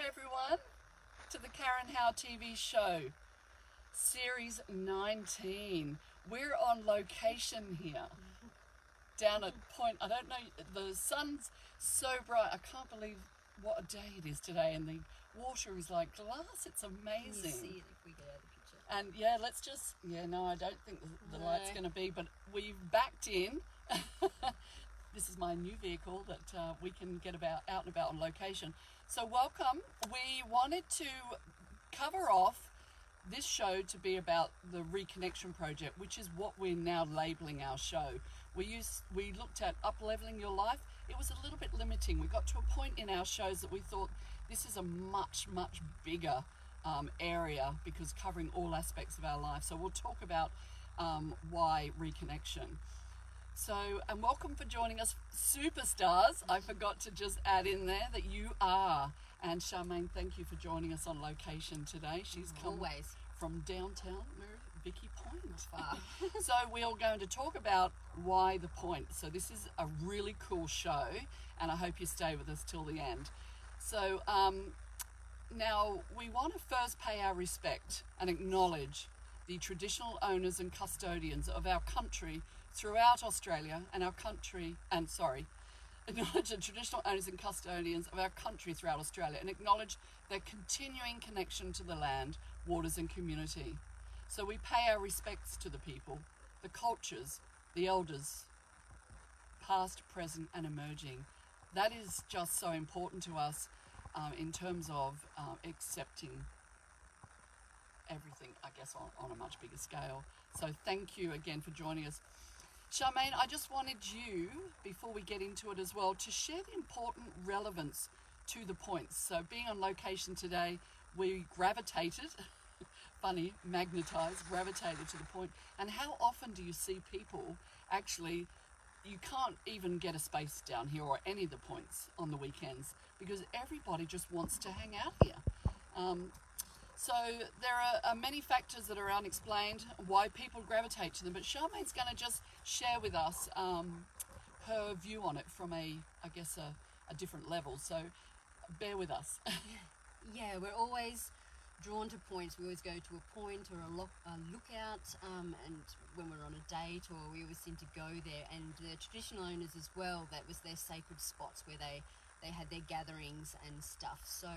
everyone to the Karen Howe TV show, series 19. We're on location here, down at Point, I don't know, the sun's so bright, I can't believe what a day it is today, and the water is like glass, it's amazing. Can you see it if we get out of the picture? And yeah, let's just, no, I don't think the light's going to be, but we've backed in. This is my new vehicle that we can get out and about on location. So welcome. We wanted to cover off this show to be about the Reconnection project, which is what we're now labeling our show. We looked at up-leveling your life. It was a little bit limiting. We got to a point in our shows that we thought this is a much, much bigger area, because covering all aspects of our life. So we'll talk about why Reconnection. So, and welcome for joining us, superstars. I forgot to just add in there that you are. And Charmaine, thank you for joining us on location today. She's come Always. from downtown Vicky Point. So we are going to talk about why the point. So this is a really cool show, and I hope you stay with us till the end. So now we want to first pay our respect and acknowledge the traditional owners and custodians of our country throughout Australia, and acknowledge the traditional owners and custodians of our country throughout Australia, and acknowledge their continuing connection to the land, waters and community. So we pay our respects to the people, the cultures, the elders, past, present and emerging. That is just so important to us in terms of accepting everything, I guess, on a much bigger scale. So thank you again for joining us. Charmaine, I just wanted you, before we get into it as well, to share the important relevance to the points. So being on location today, we gravitated, gravitated to the point. And how often do you see people actually, you can't even get a space down here or any of the points on the weekends, because everybody just wants to hang out here. So there are many factors that are unexplained why people gravitate to them, but Charmaine's going to just share with us her view on it from a different level. So bear with us. Yeah, we're always drawn to points. We always go to a point or a lookout, and when we're on a date, or we always seem to go there. And the traditional owners as well, that was their sacred spots where they had their gatherings and stuff. So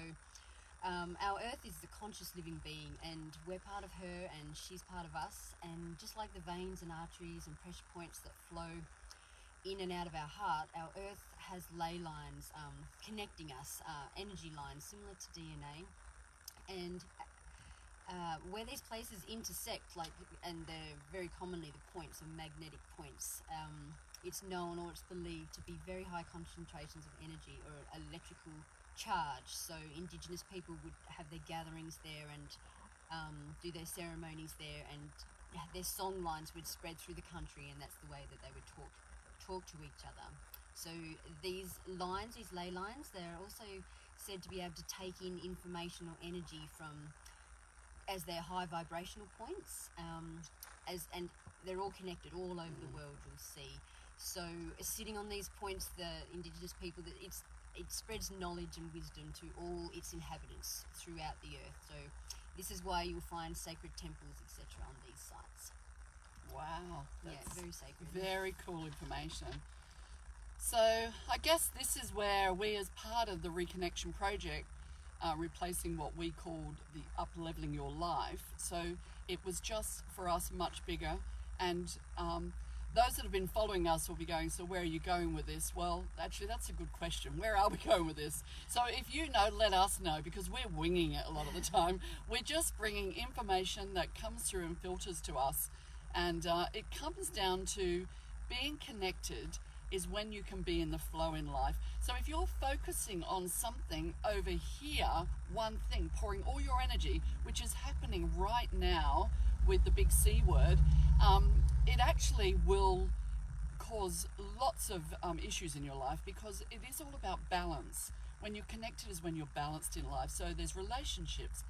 our earth is the conscious living being, and we're part of her and she's part of us. And just like the veins and arteries and pressure points that flow in and out of our heart, our earth has ley lines connecting us, energy lines similar to DNA. And where these places intersect, and they're very commonly the points are magnetic points, it's known, or it's believed, to be very high concentrations of energy or electrical charge. So Indigenous people would have their gatherings there and do their ceremonies there, and their song lines would spread through the country, and that's the way that they would talk to each other. So these lines, these ley lines, they're also said to be able to take in information or energy from, as they're high vibrational points, and they're all connected all over the world, you'll see. So sitting on these points, the Indigenous people, it spreads knowledge and wisdom to all its inhabitants throughout the earth. So this is why you'll find sacred temples, etc., on these sites. Wow, That's very sacred. Very cool information. So I guess this is where we, as part of the Reconnection project, are replacing what we called the up-leveling your life. So it was just for us much bigger, and those that have been following us will be going, so where are you going with this? Well, actually, that's a good question. Where are we going with this? So if you know, let us know, because we're winging it a lot of the time. We're just bringing information that comes through and filters to us. And it comes down to being connected is when you can be in the flow in life. So if you're focusing on something over here, one thing, pouring all your energy, which is happening right now with the big C word, it actually will cause lots of issues in your life, because it is all about balance. When you're connected is when you're balanced in life. So there's relationships,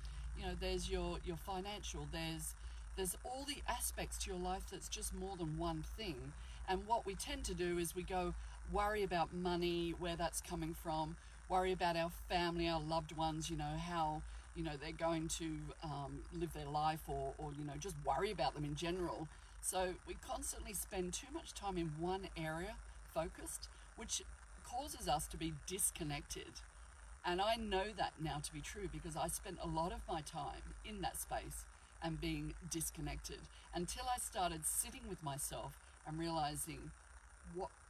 there's your financial, there's all the aspects to your life that's just more than one thing. And what we tend to do is we go worry about money, where that's coming from. worry about our family, our loved ones, how, they're going to live their life, or, just worry about them in general. So we constantly spend too much time in one area focused, which causes us to be disconnected. And I know that now to be true because I spent a lot of my time in that space and being disconnected until I started sitting with myself and realizing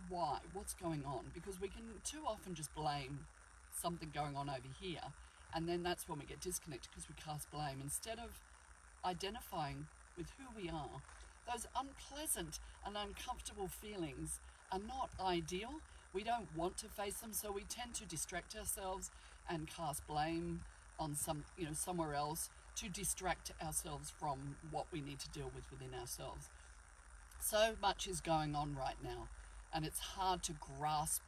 what's going on, because we can too often just blame something going on over here, and then that's when we get disconnected because we cast blame instead of identifying with who we are. Those unpleasant and uncomfortable feelings are not ideal. We don't want to face them, so we tend to distract ourselves and cast blame on somewhere else to distract ourselves from what we need to deal with within ourselves. So much is going on right now, and it's hard to grasp,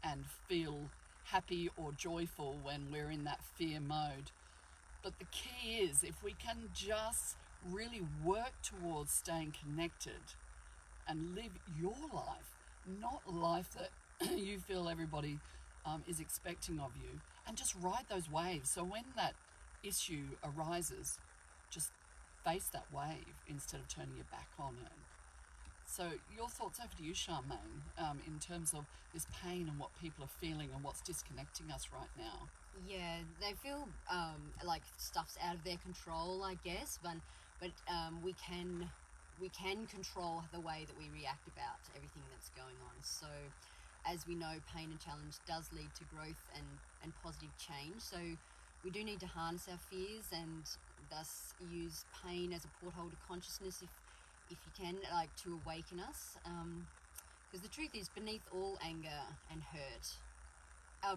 and feel happy or joyful when we're in that fear mode. But the key is, if we can just really work towards staying connected and live your life, not a life that you feel everybody is expecting of you, and just ride those waves. So when that issue arises, just face that wave instead of turning your back on it. So your thoughts over to you, Charmaine, in terms of this pain and what people are feeling and what's disconnecting us right now. Yeah, they feel like stuff's out of their control, I guess, but we can control the way that we react about everything that's going on. So as we know, pain and challenge does lead to growth and positive change. So we do need to harness our fears and thus use pain as a porthole to consciousness if you can, like to awaken us. Because the truth is, beneath all anger and hurt,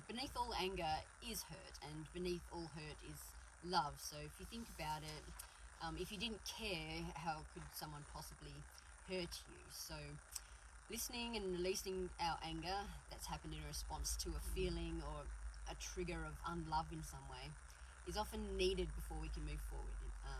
beneath all anger is hurt, and beneath all hurt is love. So if you think about it, if you didn't care, how could someone possibly hurt you? So listening and releasing our anger that's happened in response to a feeling or a trigger of unlove in some way is often needed before we can move forward.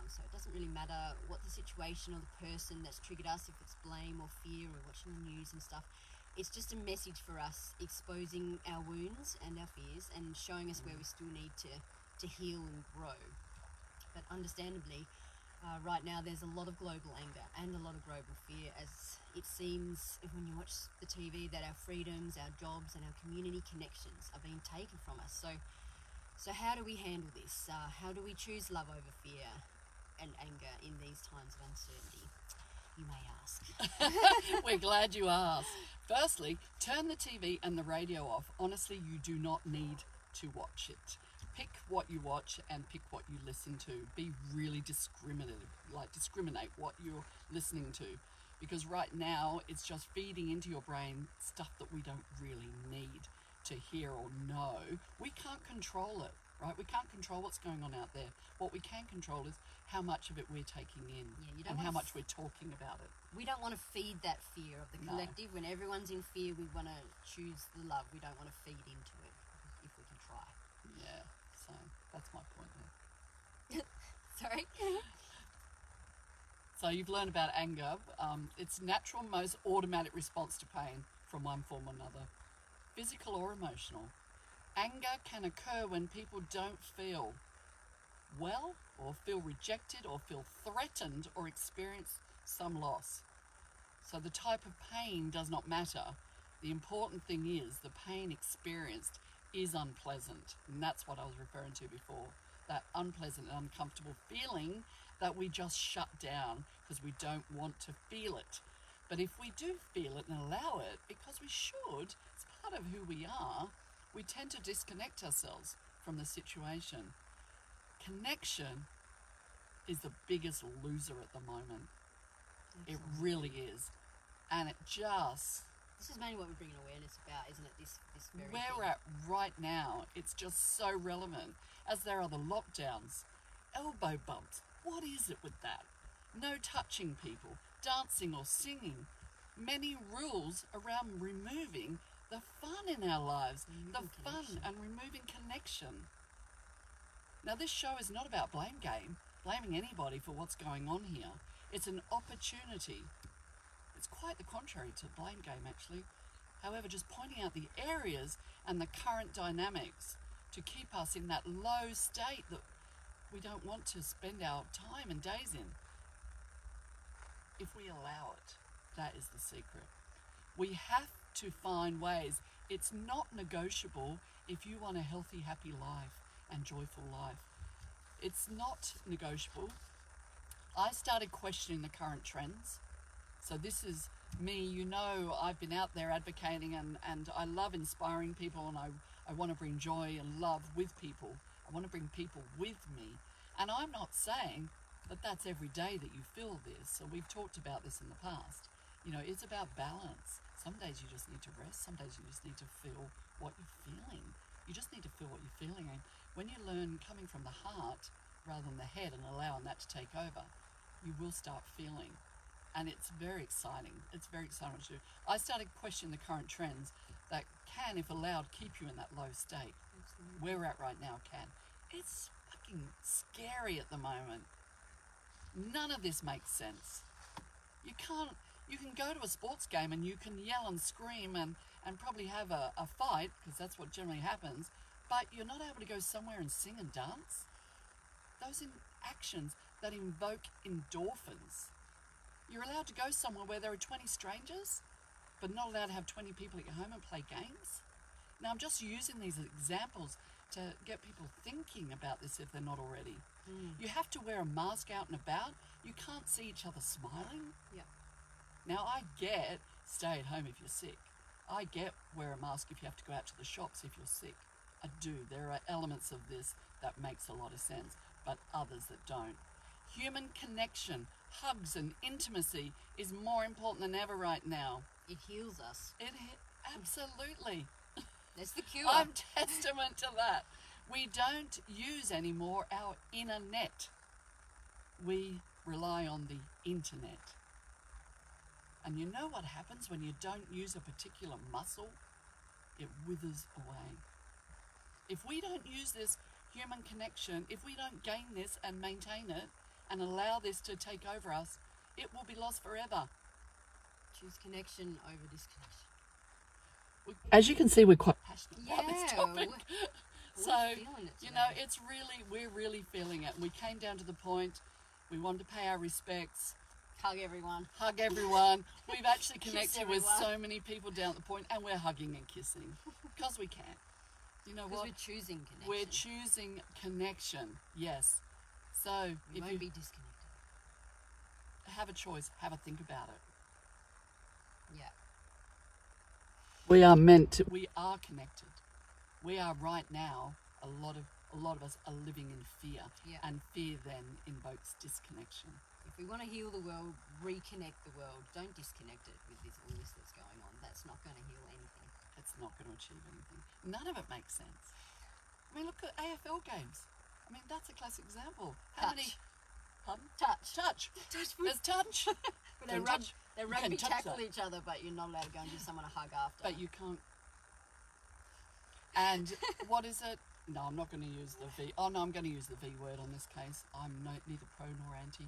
So it doesn't really matter what the situation or the person that's triggered us, if it's blame or fear or watching the news and stuff. It's just a message for us, exposing our wounds and our fears and showing us where we still need to heal and grow. But understandably, right now there's a lot of global anger and a lot of global fear, as it seems when you watch the TV that our freedoms, our jobs and our community connections are being taken from us. So how do we handle this? How do we choose love over fear and anger in these times of uncertainty? You may ask. We're glad you asked. Firstly, turn the TV and the radio off. Honestly, you do not need to watch it. Pick what you watch and pick what you listen to. Be really discriminate what you're listening to. Because right now, it's just feeding into your brain stuff that we don't really need to hear or know. We can't control it, right? We can't control what's going on out there. What we can control is how much of it we're taking in, and how much we're talking about it. We don't want to feed that fear of the collective. When everyone's in fear, we want to choose the love. We don't want to feed into it if we can try. Yeah, so that's my point there. Sorry? So you've learned about anger. It's natural, most automatic response to pain from one form or another, physical or emotional. Anger can occur when people don't feel well, or feel rejected, or feel threatened, or experience some loss. So the type of pain does not matter. The important thing is the pain experienced is unpleasant, and that's what I was referring to before. That unpleasant and uncomfortable feeling that we just shut down because we don't want to feel it. But if we do feel it and allow it, because we should, it's part of who we are, we tend to disconnect ourselves from the situation. Connection is the biggest loser at the moment. Absolutely. It really is. And it just... This is mainly what we're bringing awareness about, isn't it? This very Where thing. we're at right now, it's just so relevant. As there are the lockdowns, elbow bumps. What is it with that? No touching people, dancing or singing. Many rules around removing the fun in our lives. And removing connection. Now, this show is not about blaming anybody for what's going on here. It's an opportunity. It's quite the contrary to blame game, actually. However, just pointing out the areas and the current dynamics to keep us in that low state that we don't want to spend our time and days in. If we allow it, that is the secret. We have to find ways. It's not negotiable if you want a healthy, happy life and joyful life. It's not negotiable. I started questioning the current trends. So this is me, you know, I've been out there advocating and I love inspiring people, and I want to bring joy and love with people. I want to bring people with me. And I'm not saying that that's every day that you feel this. So we've talked about this in the past. You know, it's about balance. Some days you just need to rest. Some days you just need to feel what you're feeling. You just need to feel what you're feeling. And when you learn coming from the heart rather than the head and allowing that to take over, you will start feeling. And it's very exciting. It's very exciting to do. I started questioning the current trends that can, if allowed, keep you in that low state. Absolutely. Where we're at right now can. It's fucking scary at the moment. None of this makes sense. You can go to a sports game and you can yell and scream and probably have a fight, because that's what generally happens, but you're not able to go somewhere and sing and dance. Those actions that invoke endorphins. You're allowed to go somewhere where there are 20 strangers, but not allowed to have 20 people at your home and play games. Now, I'm just using these examples to get people thinking about this if they're not already. You have to wear a mask out and about. You can't see each other smiling. Yeah. Now, I get stay at home if you're sick. I get wear a mask if you have to go out to the shops if you're sick. I do. There are elements of this that makes a lot of sense, but others that don't. Human connection, hugs and intimacy is more important than ever right now. It heals us. Absolutely. That's the cure. I'm testament to that. We don't use anymore our inner net. We rely on the internet. And you know what happens when you don't use a particular muscle? It withers away. If we don't use this human connection, if we don't gain this and maintain it and allow this to take over us, it will be lost forever. Choose connection over disconnection. As you can see, we're quite passionate about this topic. So, you know, we're really feeling it. We came down to the point, we wanted to pay our respects. Hug everyone. Hug everyone. We've actually connected with everyone. so many people down at the point, and we're hugging and kissing because we can. You know what? We're choosing connection. We're choosing connection, yes. So We if won't you be disconnected. have a choice, have a think about it. Yeah. We are connected. We are right now, a lot of us are living in fear. Yeah. And fear then invokes disconnection. If we want to heal the world, reconnect the world. Don't disconnect it with all this that's going on. That's not going to heal anything. It's not going to achieve anything. None of it makes sense. I mean, look at AFL games. I mean, that's a classic example. How many? Pardon? Touch. There's touch. But they rugby tackle each other, but you're not allowed to go and give someone a hug after. But you can't. And what is it? No, I'm not going to use the V. Oh, no, I'm going to use the V word on this case. I'm neither pro nor anti.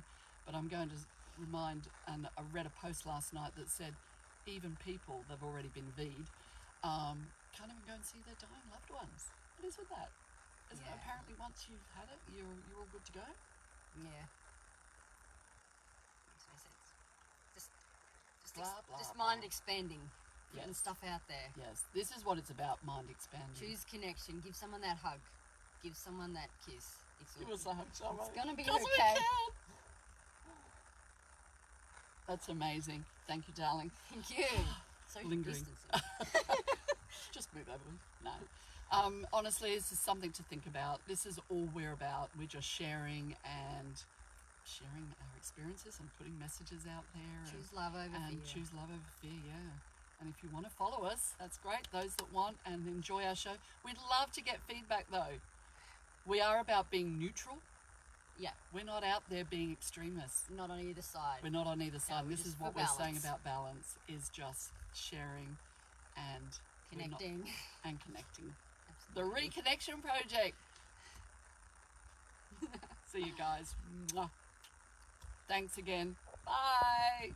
But I'm going to remind, and I read a post last night that said even people that have already been V'd can't even go and see their dying loved ones. What is with that? Is it apparently once you've had it, you're all good to go? Yeah. Makes no sense. Just Blah. mind expanding. Getting stuff out there. Yes, this is what it's about, mind expanding. Choose connection. Give someone that hug. Give someone that kiss. Give us a hug, someone. It's going to be Because we okay. can. That's amazing. Thank you, darling. Thank you. Social Lingering. distancing. Just move over. No. Honestly, this is something to think about. This is all we're about. We're just sharing our experiences and putting messages out there. Choose love over fear. Choose love over fear, yeah. And if you want to follow us, that's great. Those that want and enjoy our show. We'd love to get feedback, though. We are about being neutral. Yeah. We're not out there being extremists. Not on either side. We're not on either side. we're This is just what for we're saying balance. about balance, is just sharing and Connecting. connecting. The Absolutely. Reconnection Project. See you guys. Mwah. Thanks again. Bye.